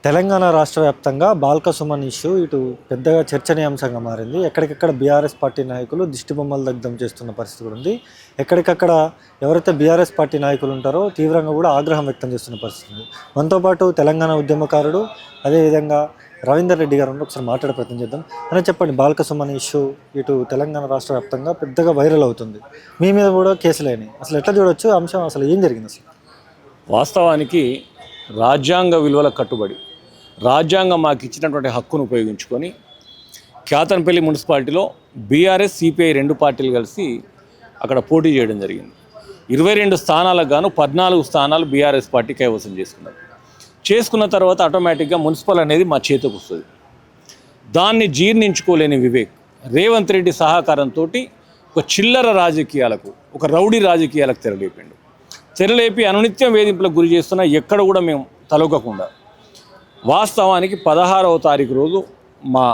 తెలంగాణ రాష్ట్ర వ్యాప్తంగా బాల్క సుమన్ ఇష్యూ ఇటు పెద్దగా చర్చనీయాంశంగా మారింది. ఎక్కడికక్కడ బీఆర్ఎస్ పార్టీ నాయకులు దిష్టిబొమ్మలు దగ్ధం చేస్తున్న పరిస్థితి కూడా ఉంది. ఎక్కడికక్కడ ఎవరైతే బీఆర్ఎస్ పార్టీ నాయకులు ఉంటారో తీవ్రంగా కూడా ఆగ్రహం వ్యక్తం చేస్తున్న పరిస్థితి ఉంది. మనతో పాటు తెలంగాణ ఉద్యమకారుడు అదేవిధంగా రవీందర్ రెడ్డి గారు ఒకసారి మాట్లాడే ప్రయత్నం చేద్దాం. అని చెప్పండి, బాల్క సుమన్ ఇష్యూ ఇటు తెలంగాణ రాష్ట్ర వ్యాప్తంగా పెద్దగా వైరల్ అవుతుంది. మీ మీద కూడా కేసులేని అసలు ఎట్లా చూడొచ్చు అంశం, అసలు ఏం జరిగింది? అసలు వాస్తవానికి రాజ్యాంగ విలువల కట్టుబడి రాజ్యాంగం మాకు ఇచ్చినటువంటి హక్కును ఉపయోగించుకొని క్యాతన్పల్లి మున్సిపాలిటీలో బీఆర్ఎస్ సిపిఐ రెండు పార్టీలు కలిసి అక్కడ పోటీ చేయడం జరిగింది. 22 స్థానాలకు గాను 14 స్థానాలు బీఆర్ఎస్ పార్టీ కైవసం చేసుకున్న తర్వాత ఆటోమేటిక్గా మున్సిపల్ అనేది మా చేతికి వస్తుంది. దాన్ని జీర్ణించుకోలేని వివేక్ రేవంత్ రెడ్డి సహకారంతో ఒక చిల్లర రాజకీయాలకు, ఒక రౌడీ రాజకీయాలకు తెరలేపి అనునిత్యం వేధింపులకు గురి చేస్తున్నా ఎక్కడ కూడా మేము తలొగ్గకుండా వాస్తవానికి 16వ తారీఖు రోజు మా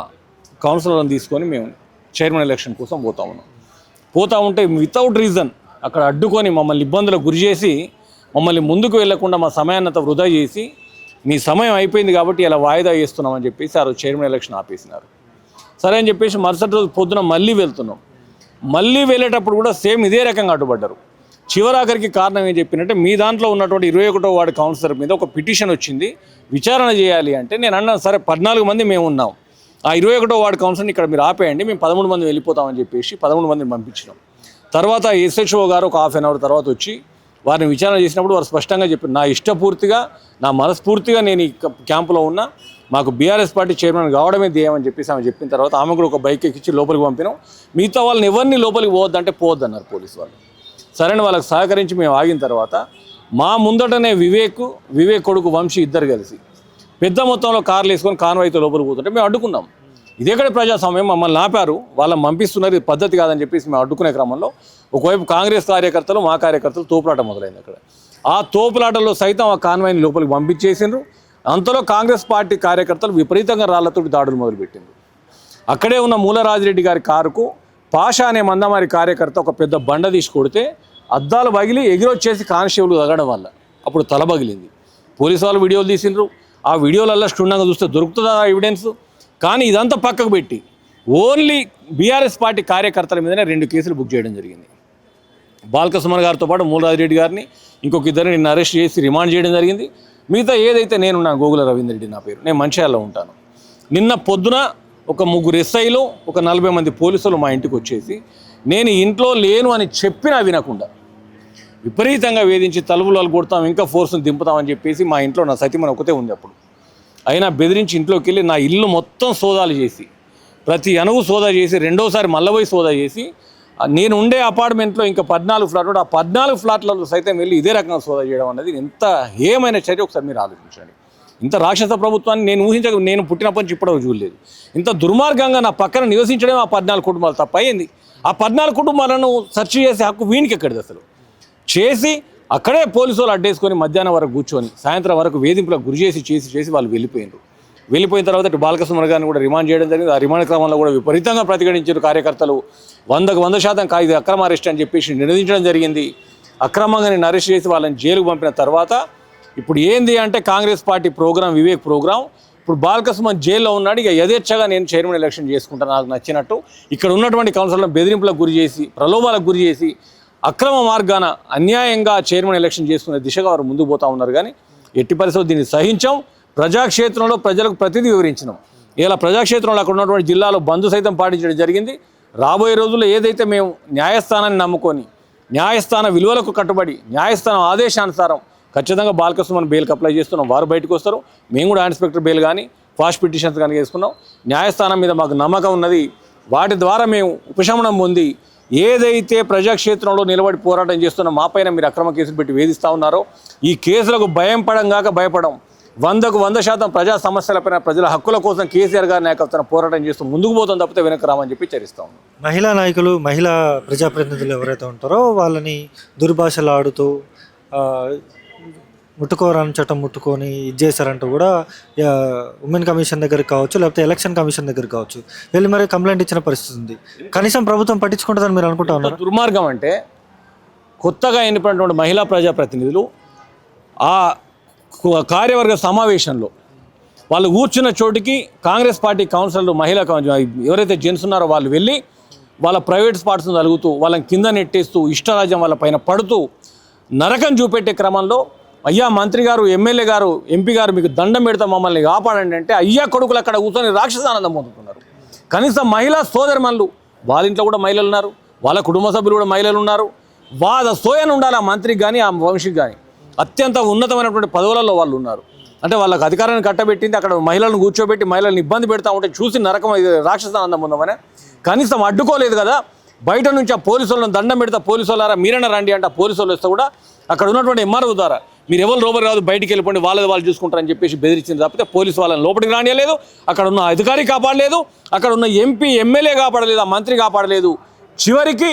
కౌన్సిలర్లను తీసుకొని మేము చైర్మన్ ఎలక్షన్ కోసం పోతా ఉంటే వితౌట్ రీజన్ అక్కడ అడ్డుకొని మమ్మల్ని ఇబ్బందులకు గురి చేసి మమ్మల్ని ముందుకు వెళ్లకుండా మా సమయాన్నంతా వృధా చేసి మీ సమయం అయిపోయింది కాబట్టి ఇలా వాయిదా వేస్తున్నామని చెప్పేసి ఆ రోజు చైర్మన్ ఎలక్షన్ ఆపేసినారు. సరే అని చెప్పేసి మరుసటి రోజు పొద్దున మళ్ళీ వెళ్తున్నాం. మళ్ళీ వెళ్ళేటప్పుడు కూడా సేమ్ ఇదే రకంగా అడ్డుపడ్డారు. చివరాఖరికి కారణం ఏం చెప్పినట్టే మీ దాంట్లో ఉన్నటువంటి 21వ వార్డు కౌన్సిలర్ మీద ఒక పిటిషన్ వచ్చింది, విచారణ చేయాలి అంటే నేను అన్నాను సరే 14 మంది మేము ఉన్నాం, ఆ 21వ వార్డు కౌన్సిలర్ని ఇక్కడ మీరు ఆపేయండి, మేము 13 మంది వెళ్ళిపోతామని చెప్పేసి 13 మందిని పంపించినాం. తర్వాత ఎస్హెచ్ఓ గారు ఒక హాఫ్ అన్ అవర్ తర్వాత వచ్చి వారిని విచారణ చేసినప్పుడు వారు స్పష్టంగా చెప్పారు, నా ఇష్టపూర్తిగా నా మనస్ఫూర్తిగా నేను ఈ క్యాంపులో ఉన్నా, మాకు బీఆర్ఎస్ పార్టీ చైర్మన్ కావడమే ధ్యేయమని చెప్పేసి ఆమె చెప్పిన తర్వాత ఆమె కూడా ఒక బైక్ ఎక్కించి లోపలికి పంపినాం. మిగతా వాళ్ళని ఎవరిని లోపలికి పోవద్దంటే పోవద్దన్నారు పోలీసు వాళ్ళు. సరైన వాళ్ళకి సహకరించి మేము ఆగిన తర్వాత మా ముందటనే వివేక్ కొడుకు వంశీ ఇద్దరు కలిసి పెద్ద మొత్తంలో కార్లు వేసుకొని కాన్వాయ్తో లోపలికి పోతుంటే మేము అడ్డుకున్నాం. ఇదేక్కడ ప్రజాస్వామ్యం, మమ్మల్ని ఆపారు, వాళ్ళని పంపిస్తున్నారు, ఇది పద్ధతి కాదని చెప్పేసి మేము అడ్డుకునే క్రమంలో ఒకవైపు కాంగ్రెస్ కార్యకర్తలు మా కార్యకర్తలు తోపులాట మొదలైంది. అక్కడ ఆ తోపులాటలో సైతం ఆ కాన్వాయ్ని లోపలికి పంపించేసిండ్రు. అంతలో కాంగ్రెస్ పార్టీ కార్యకర్తలు విపరీతంగా రాళ్లతోటి దాడులు మొదలుపెట్టిండ్రు. అక్కడే ఉన్న మూలరాజిరెడ్డి గారి కారుకు పాషా అనే మందమారి కార్యకర్త ఒక పెద్ద బండ తీసి కొడితే అద్దాలు పగిలి ఎగిరొచ్చేసి కానిస్టేబుల్ తగడం వల్ల అప్పుడు తల పగిలింది. పోలీసు వాళ్ళు వీడియోలు తీసిండ్రు. ఆ వీడియోలల్లో క్షుణ్ణంగా చూస్తే దొరుకుతుందా ఎవిడెన్స్? కానీ ఇదంతా పక్కకు పెట్టి ఓన్లీ బీఆర్ఎస్ పార్టీ కార్యకర్తల మీదనే 2 కేసులు బుక్ చేయడం జరిగింది. బాల్క సుమన్ గారితో పాటు మూలరాజిరెడ్డి గారిని ఇంకొక ఇద్దరిని నిన్న అరెస్ట్ చేసి రిమాండ్ చేయడం జరిగింది. మిగతా ఏదైతే నేనున్నాను గోగుల రవీందర్ రెడ్డి నా పేరు, నేను మంచిర్యాలలో ఉంటాను. నిన్న పొద్దున ఒక 3 ఎస్ఐలు ఒక 40 మంది పోలీసులు మా ఇంటికి వచ్చేసి నేను ఇంట్లో లేను అని చెప్పినా వినకుండా విపరీతంగా వేధించి తలుపులు కొడతాం, ఇంకా ఫోర్స్ని దింపుతామని చెప్పేసి మా ఇంట్లో నా సతీమణి ఒకతే ఉంది అప్పుడు, అయినా బెదిరించి ఇంట్లోకి వెళ్ళి నా ఇల్లు మొత్తం సోదాలు చేసి ప్రతి అణువు సోదా చేసి రెండోసారి మల్లబోయి సోదా చేసి నేను ఉండే అపార్ట్మెంట్లో ఇంకా 14 ఫ్లాట్లు, ఆ 14 ఫ్లాట్లలో సైతం వెళ్ళి ఇదే రకంగా సోదా చేయడం అనేది ఎంత హేయమైన చర్య ఒకసారి మీరు ఆలోచించండి. ఇంత రాక్షస ప్రభుత్వాన్ని నేను పుట్టినప్పటి నుంచి ఇప్పటివరకు చూడలేదు. ఇంత దుర్మార్గంగా నా పక్కన నివసించడం ఆ 14 కుటుంబాలు తప్ప అయింది. ఆ 14 కుటుంబాలను సెర్చ్ చేసే హక్కు వీనికి ఎక్కడిది అసలు? చేసి అక్కడే పోలీసు వాళ్ళు అడ్డేసుకొని మధ్యాహ్నం వరకు కూర్చొని సాయంత్రం వరకు వేధింపులకు గురి చేసి వాళ్ళు వెళ్ళిపోయిన తర్వాత ఇటు బాల్క సుమన్ గారిని కూడా రిమాండ్ చేయడం జరిగింది. ఆ రిమాండ్ క్రమంలో కూడా విపరీతంగా ప్రతిఘటించారు కార్యకర్తలు. 100% ఇది అక్రమ అరెస్ట్ అని చెప్పేసి నిరోధించడం జరిగింది. అక్రమంగా నేను అరెస్ట్ చేసి వాళ్ళని జైలుకు పంపిన తర్వాత ఇప్పుడు ఏంది అంటే కాంగ్రెస్ పార్టీ వివేక్ ప్రోగ్రాం ఇప్పుడు బాల్క సుమన్ జైల్లో ఉన్నాడు. ఇక యథేచ్ఛగా నేను చైర్మన్ ఎలక్షన్ చేసుకుంటాను నాకు నచ్చినట్టు. ఇక్కడ ఉన్నటువంటి కౌన్సిలర్లను బెదిరింపులకు గురి చేసి ప్రలోభాలకు గురి చేసి అక్రమ మార్గాన అన్యాయంగా చైర్మన్ ఎలక్షన్ చేసుకునే దిశగా వారు ముందుకు పోతా ఉన్నారు. కానీ ఎట్టి పరిస్థితుల్లో దీన్ని సహించాం. ప్రజాక్షేత్రంలో ప్రజలకు ప్రతిదీ వివరించినాం. ఇలా ప్రజాక్షేత్రంలో అక్కడ ఉన్నటువంటి జిల్లాలో బంద్ సైతం పాటించడం జరిగింది. రాబోయే రోజుల్లో ఏదైతే మేము న్యాయస్థానాన్ని నమ్ముకొని న్యాయస్థాన విలువలకు కట్టుబడి న్యాయస్థానం ఆదేశానుసారం ఖచ్చితంగా బాల్క సుమన్ బెయిల్కి అప్లై చేస్తున్నాం. వారు బయటకు వస్తారు. మేము కూడా ఇన్స్పెక్టర్ బెయిల్ కానీ ఫాస్ట్ పిటిషన్స్ కానీ చేసుకున్నాం. న్యాయస్థానం మీద మాకు నమ్మకం ఉన్నది. వాటి ద్వారా మేము ఉపశమనం పొంది ఏదైతే ప్రజాక్షేత్రంలో నిలబడి పోరాటం చేస్తున్న మా పైన మీరు అక్రమ కేసులు పెట్టి వేధిస్తూ ఉన్నారో ఈ కేసులకు భయపడం 100% ప్రజా సమస్యలపైన ప్రజల హక్కుల కోసం కేసీఆర్ గారి నాయకత్వం పోరాటం చేస్తూ ముందుకు పోతాం తప్పితే వెనక్కి రామని చెప్పి చరిస్తా ఉన్నాం. మహిళా నాయకులు, మహిళా ప్రజాప్రతినిధులు ఎవరైతే ఉంటారో వాళ్ళని దుర్భాషలు ఆడుతూ ముట్టుకోరాని చట్టం ముట్టుకొని ఇది చేశారంటూ కూడా ఉమెన్ కమిషన్ దగ్గరికి కావచ్చు, లేకపోతే ఎలక్షన్ కమిషన్ దగ్గరికి కావచ్చు వెళ్ళి మరి కంప్లైంట్ ఇచ్చిన పరిస్థితి ఉంది. కనీసం ప్రభుత్వం పట్టించుకుంటుందని మీరు అనుకుంటా ఉన్నారు? దుర్మార్గం అంటే కొత్తగా ఎన్నికైనటువంటి మహిళా ప్రజాప్రతినిధులు ఆ కార్యవర్గ సమావేశంలో వాళ్ళు కూర్చున్న చోటికి కాంగ్రెస్ పార్టీ కౌన్సిలర్లు ఎవరైతే జెంట్స్ ఉన్నారో వాళ్ళు వెళ్ళి వాళ్ళ ప్రైవేట్ స్పాట్స్ని తలుగుతూ వాళ్ళని కింద నెట్టేస్తూ ఇష్టరాజ్యం వాళ్ళ పైన పడుతూ నరకం చూపెట్టే క్రమంలో అయ్యా మంత్రి గారు, ఎమ్మెల్యే గారు, ఎంపీ గారు మీకు దండం పెడతా మమ్మల్ని కాపాడండి అంటే అయ్యా కొడుకులు అక్కడ కూర్చొని రాక్షసానందం పొందుతున్నారు. కనీసం మహిళా సోదరిమణులు, వాళ్ళ ఇంట్లో కూడా మహిళలు ఉన్నారు, వాళ్ళ కుటుంబ సభ్యులు కూడా మహిళలు ఉన్నారు. వాళ్ళ సోయన ఉండాలి ఆ మంత్రికి కానీ ఆ వంశీకి కానీ. అత్యంత ఉన్నతమైనటువంటి పదవులలో వాళ్ళు ఉన్నారు. అంటే వాళ్ళకి అధికారాన్ని కట్టబెట్టింది అక్కడ మహిళలను కూర్చోబెట్టి మహిళలను ఇబ్బంది పెడతా ఉంటే చూసి నరకం రాక్షసానందం ఉందామనే కనీసం అడ్డుకోలేదు కదా. బయట నుంచి ఆ పోలీసు వాళ్ళని దండం పెడతా పోలీసు వాళ్ళారా మీరైనా రండి అంటే ఆ పోలీసు వాళ్ళు వస్తే కూడా అక్కడ ఉన్నటువంటి ఎంఆర్ఓ ద్వారా మీరు ఎవరు లోపలికి రాదు బయటికి వెళ్ళిపోండి వాళ్ళు చూసుకుంటారని చెప్పేసి బెదిరించింది తప్పితే పోలీసు వాళ్ళని లోపలికి రానియలేదు. అక్కడ ఉన్న అధికారి కాపాడలేదు, అక్కడ ఉన్న ఎంపీ ఎమ్మెల్యే కాపాడలేదు, ఆ మంత్రి కాపాడలేదు. చివరికి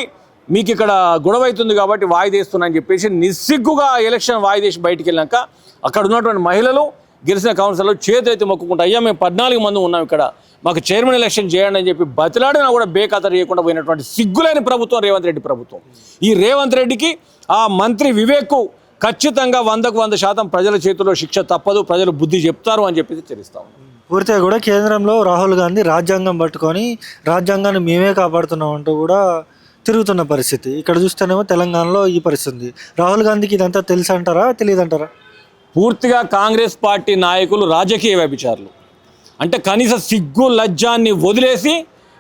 మీకు ఇక్కడ గొడవ అవుతుంది కాబట్టి వాయిదేస్తున్నా అని చెప్పేసి నిస్సిగ్గుగా ఎలక్షన్ వాయిదేసి బయటికి వెళ్ళాక అక్కడ ఉన్నటువంటి మహిళలు గెలిచిన కౌన్సిలర్లు చేతులైతే మొక్కుకుంటా అయ్యా మేము 14 మంది ఉన్నాం ఇక్కడ మాకు చైర్మన్ ఎలక్షన్ చేయండి అని చెప్పి బతిలాడినా కూడా బేఖాతరు చేయకుండా పోయినటువంటి సిగ్గులేని ప్రభుత్వం రేవంత్ రెడ్డి ప్రభుత్వం. ఈ రేవంత్ రెడ్డికి ఆ మంత్రి వివేక్ ఖచ్చితంగా 100% ప్రజల చేతిలో శిక్ష తప్పదు, ప్రజలు బుద్ధి చెప్తారు అని చెప్పి తెలుస్తా ఉన్నాం. పూర్తిగా కూడా కేంద్రంలో రాహుల్ గాంధీ రాజ్యాంగం పట్టుకొని రాజ్యాంగాన్ని మేమే కాపాడుతున్నాం అంటూ కూడా తిరుగుతున్న పరిస్థితి. ఇక్కడ చూస్తేనేమో తెలంగాణలో ఈ పరిస్థితి. రాహుల్ గాంధీకి ఇదంతా తెలుసు అంటారా తెలియదంటారా? పూర్తిగా కాంగ్రెస్ పార్టీ నాయకులు రాజకీయ వ్యభిచారులు. అంటే కనీస సిగ్గు లజ్జాన్ని వదిలేసి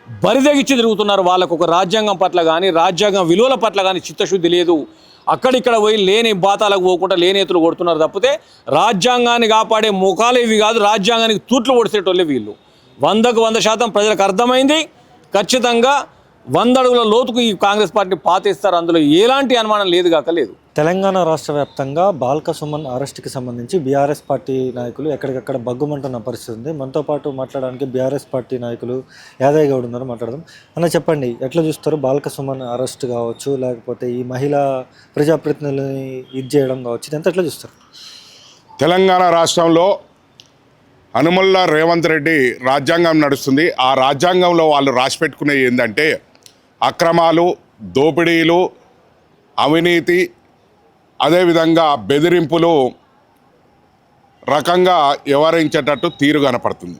బరిదెగిచ్చి తిరుగుతున్నారు. వాళ్ళకు ఒక రాజ్యాంగం పట్ల కానీ రాజ్యాంగం విలువల పట్ల కానీ చిత్తశుద్ధి లేదు. అక్కడిక్కడ పోయి లేని బాతాలకు పోకుండా లేనేతులు కొడుతున్నారు తప్పితే రాజ్యాంగాన్ని కాపాడే ముఖాలు ఇవి కాదు, రాజ్యాంగానికి తూట్లు పొడిచేటోళ్ళే వీళ్ళు. 100% ప్రజలకు అర్థమైంది. ఖచ్చితంగా 100 అడుగుల లోతుకు ఈ కాంగ్రెస్ పార్టీ పాతేస్తారు, అందులో ఎలాంటి అనుమానం లేదు కాక లేదు. తెలంగాణ రాష్ట్ర వ్యాప్తంగా బాల్క సుమన్ అరెస్ట్కి సంబంధించి బీఆర్ఎస్ పార్టీ నాయకులు ఎక్కడికక్కడ బగ్గుమంటున్న పరిస్థితి ఉంది. మనతో పాటు మాట్లాడడానికి బీఆర్ఎస్ పార్టీ నాయకులు యాదయ్య గౌడ్ ఉన్నారు, మాట్లాడదాం. అన్న చెప్పండి, ఎట్లా చూస్తారు బాల్క సుమన్ అరెస్ట్ కావచ్చు, లేకపోతే ఈ మహిళా ప్రజాప్రతినిధులని ఇది చేయడం కావచ్చు, ఇదంతా ఎట్లా చూస్తారు? తెలంగాణ రాష్ట్రంలో అనుమల్ల రేవంత్ రెడ్డి రాజ్యాంగం నడుస్తుంది. ఆ రాజ్యాంగంలో వాళ్ళు రాసిపెట్టుకునేది ఏంటంటే అక్రమాలు, దోపిడీలు, అవినీతి, అదేవిధంగా బెదిరింపులు రకంగా వ్యవహరించేటట్టు తీరు కనపడుతుంది.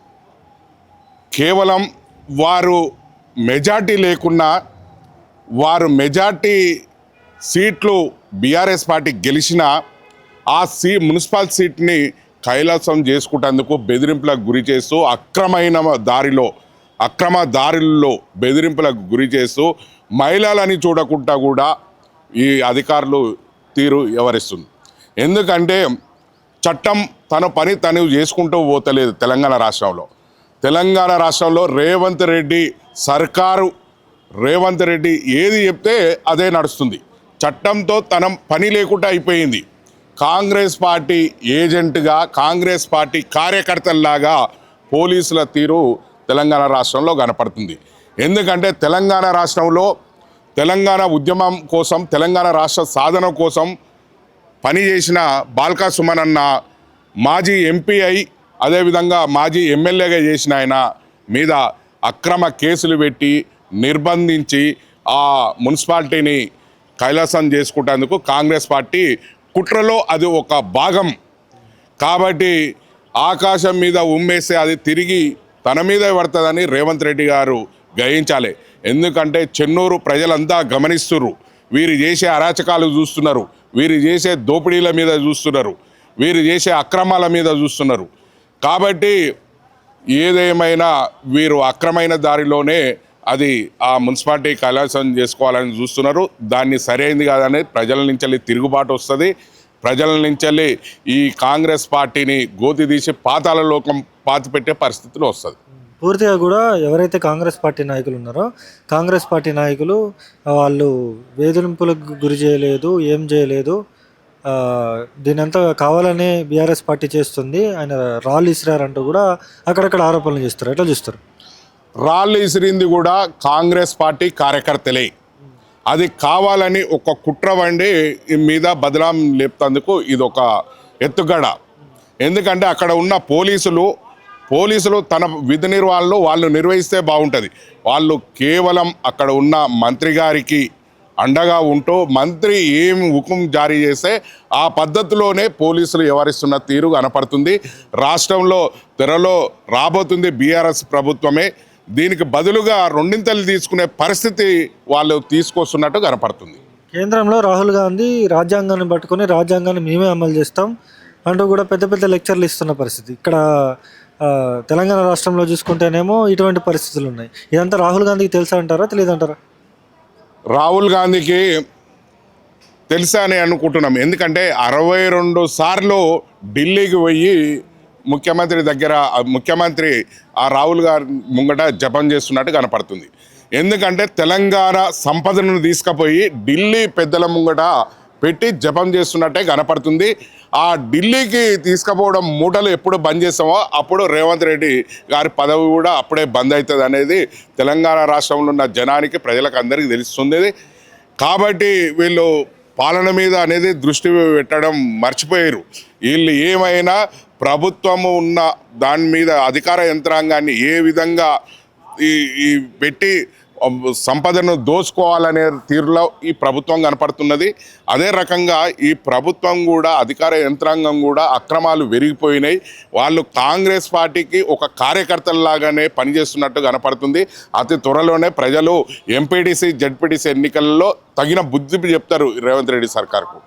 కేవలం వారు మెజార్టీ లేకున్నా వారు మెజార్టీ సీట్లు బీఆర్ఎస్ పార్టీ గెలిచిన ఆ మున్సిపల్ సీట్ని కైలాసం చేసుకుంటేందుకు బెదిరింపులకు గురి చేస్తూ అక్రమ దారుల్లో బెదిరింపులకు గురి చేస్తూ మహిళలని చూడకుండా కూడా ఈ అధికారులు తీరు వ్యవహరిస్తుంది. ఎందుకంటే చట్టం తన పని తను చేసుకుంటూ పోతలేదు. తెలంగాణ రాష్ట్రంలో రేవంత్ రెడ్డి ఏది చెప్తే అదే నడుస్తుంది. చట్టంతో తన పని లేకుండా అయిపోయింది. కాంగ్రెస్ పార్టీ ఏజెంట్గా, కాంగ్రెస్ పార్టీ కార్యకర్తల్లాగా పోలీసుల తీరు తెలంగాణ రాష్ట్రంలో కనపడుతుంది. ఎందుకంటే తెలంగాణ రాష్ట్రంలో తెలంగాణ ఉద్యమం కోసం, తెలంగాణ రాష్ట్ర సాధన కోసం పనిచేసిన బాల్క సుమన్ అన్న మాజీ ఎంపీ అయి అదేవిధంగా మాజీ ఎమ్మెల్యేగా చేసిన ఆయన మీద అక్రమ కేసులు పెట్టి నిర్బంధించి ఆ మున్సిపాలిటీని కైలాసం చేసుకుంటేందుకు కాంగ్రెస్ పార్టీ కుట్రలో అది ఒక భాగం. కాబట్టి ఆకాశం మీద ఉమ్మేస్తే అది తిరిగి తన మీదే పడుతుందని రేవంత్ రెడ్డి గారు గ్రహించాలి. ఎందుకంటే చెన్నూరు ప్రజలంతా గమనిస్తున్నారు. వీరు చేసే అరాచకాలు చూస్తున్నారు, వీరు చేసే దోపిడీల మీద చూస్తున్నారు, వీరు చేసే అక్రమాల మీద చూస్తున్నారు. కాబట్టి ఏదేమైనా వీరు అక్రమైన దారిలోనే అది ఆ మున్సిపాలిటీ కైలాసం చేసుకోవాలని చూస్తున్నారు. దాన్ని సరైనది కాదని ప్రజల నుంచి తిరుగుబాటు వస్తుంది. ప్రజల నుంచి ఈ కాంగ్రెస్ పార్టీని గోతి తీసి పాతాళ లోకం పాతిపెట్టే పరిస్థితులు వస్తుంది. పూర్తిగా కూడా ఎవరైతే కాంగ్రెస్ పార్టీ నాయకులు ఉన్నారో కాంగ్రెస్ పార్టీ నాయకులు వాళ్ళు వేధింపులకు గురి చేయలేదు, ఏం చేయలేదు, దీనంతా కావాలనే బీఆర్ఎస్ పార్టీ చేస్తుంది, ఆయన రాళ్ళు ఇసిరారంటూ కూడా అక్కడక్కడ ఆరోపణలు చేస్తారు. ఎట్లా చూస్తారు? రాళ్ళు ఇసిరింది కూడా కాంగ్రెస్ పార్టీ కార్యకర్తలే. అది కావాలని ఒక కుట్ర వండి మీద బదలాం లేపుతందుకు ఇది ఒక ఎత్తుగడ. ఎందుకంటే అక్కడ ఉన్న పోలీసులు తన విధి నిర్వహణలో వాళ్ళు నిర్వహిస్తే బాగుంటుంది. వాళ్ళు కేవలం అక్కడ ఉన్న మంత్రి గారికి అండగా ఉంటూ మంత్రి ఏం హుకుం జారీ చేస్తే ఆ పద్ధతిలోనే పోలీసులు వ్యవహరిస్తున్న తీరు కనపడుతుంది. రాష్ట్రంలో త్వరలో రాబోతుంది బీఆర్ఎస్ ప్రభుత్వమే. దీనికి బదులుగా రెండింతలు తీసుకునే పరిస్థితి వాళ్ళు తీసుకొస్తున్నట్టు కనపడుతుంది. కేంద్రంలో రాహుల్ గాంధీ రాజ్యాంగాన్ని పట్టుకొని రాజ్యాంగాన్ని మేమే అమలు చేస్తాం అంటూ కూడా పెద్ద పెద్ద లెక్చర్లు ఇస్తున్న పరిస్థితి. ఇక్కడ తెలంగాణ రాష్ట్రంలో చూసుకుంటేనేమో ఇటువంటి పరిస్థితులు ఉన్నాయి. ఇదంతా రాహుల్ గాంధీకి తెలుసా అంటారా, తెలియదంటారా? రాహుల్ గాంధీకి తెలుసా అని అనుకుంటున్నాం. ఎందుకంటే 62 సార్లు ఢిల్లీకి పోయి ముఖ్యమంత్రి ఆ రాహుల్ గారి ముంగట జపం చేస్తున్నట్టు కనపడుతుంది. ఎందుకంటే తెలంగాణ సంపదను తీసుకుపోయి ఢిల్లీ పెద్దల ముంగట పెట్టి జపం చేస్తున్నట్టే కనపడుతుంది. ఆ ఢిల్లీకి తీసుకుపోవడం మూటలు ఎప్పుడు బంద్ చేస్తామో అప్పుడు రేవంత్ రెడ్డి గారి పదవి కూడా అప్పుడే బంద్ అవుతుంది అనేది తెలంగాణ రాష్ట్రంలో ఉన్న జనానికి, ప్రజలకు అందరికీ తెలుస్తుంది. కాబట్టి వీళ్ళు పాలన మీద అనేది దృష్టి పెట్టడం మర్చిపోయారు. వీళ్ళు ఏమైనా ప్రభుత్వము ఉన్న దాని మీద అధికార యంత్రాంగాన్ని ఏ విధంగా ఈ పెట్టి సంపదను దోచుకోవాలనే తీరులో ఈ ప్రభుత్వం కనపడుతున్నది. అదే రకంగా ఈ ప్రభుత్వం కూడా, అధికార యంత్రాంగం కూడా అక్రమాలు పెరిగిపోయినాయి. వాళ్ళు కాంగ్రెస్ పార్టీకి ఒక కార్యకర్తల్లాగానే పనిచేస్తున్నట్టు కనపడుతుంది. అతి త్వరలోనే ప్రజలు ఎంపీటీసీ, జడ్పీటీసీ ఎన్నికల్లో తగిన బుద్ధి చెప్తారు రేవంత్ రెడ్డి సర్కార్కు.